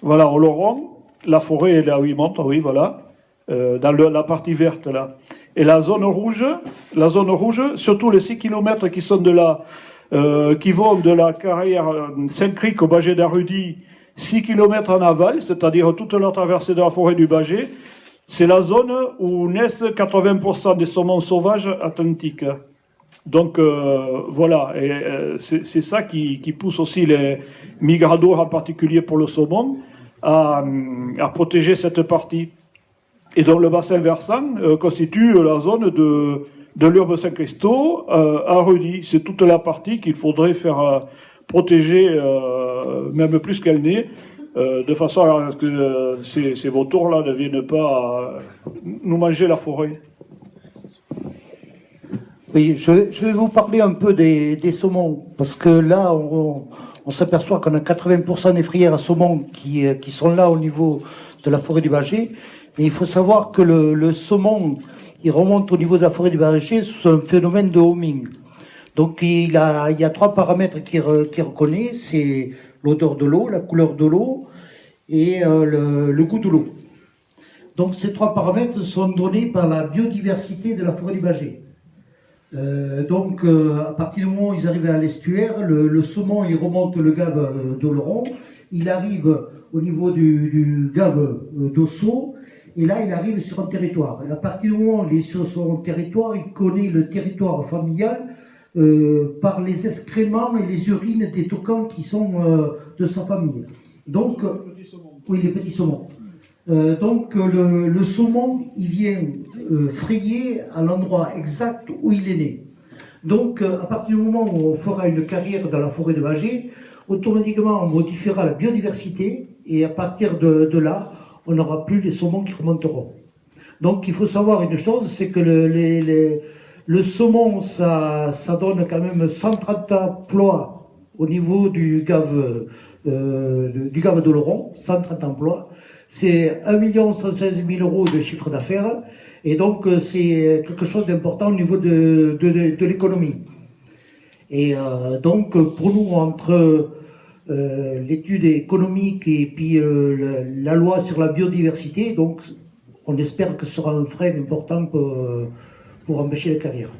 Voilà, Oloron, la forêt est là où il monte, oui, voilà, dans la partie verte là. Et la zone rouge, surtout les 6 km qui sont qui vont de la carrière Saint-Cric au Bâgé d'Arrudy, 6 km en aval, c'est-à-dire toute la traversée de la forêt du Bâgé, c'est la zone où naissent 80% des saumons sauvages atlantiques. Donc voilà, et c'est ça qui pousse aussi les migradors, en particulier pour le saumon, à protéger cette partie. Et donc le bassin versant constitue la zone de l'Urbe Saint-Christo à Rudy. C'est toute la partie qu'il faudrait faire protéger, même plus qu'elle n'est, de façon à ce que ces vautours-là ne viennent pas nous manger la forêt. Oui, je vais vous parler un peu des saumons, parce que là, on s'aperçoit qu'on a 80% des filières à saumon qui sont là au niveau de la forêt du Bâgé. Mais il faut savoir que le saumon, il remonte au niveau de la forêt du Bâgé sous un phénomène de homing. Donc il y a 3 paramètres qu'il reconnaît, c'est l'odeur de l'eau, la couleur de l'eau et le goût de l'eau. Donc ces 3 paramètres sont donnés par la biodiversité de la forêt du Bâgé. À partir du moment où ils arrivent à l'estuaire, le saumon il remonte le gave d'Oloron, il arrive au niveau du gave d'Ossau, et là il arrive sur un territoire. Et à partir du moment où il est sur son territoire, il connaît le territoire familial par les excréments et les urines des toucans qui sont de sa famille. Donc, oui, les petits saumons. Le saumon, il vient frayer à l'endroit exact où il est né. Donc, à partir du moment où on fera une carrière dans la forêt de Bâgé, automatiquement, on modifiera la biodiversité et à partir de là, on n'aura plus les saumons qui remonteront. Donc, il faut savoir une chose, c'est que le saumon, ça donne quand même 130 emplois au niveau du gave d'Oloron, 130 emplois. C'est 1 116 000 € de chiffre d'affaires. Et donc, c'est quelque chose d'important au niveau de l'économie. Et donc, pour nous, entre l'étude économique et puis la loi sur la biodiversité, donc, on espère que ce sera un frein important pour empêcher la carrière.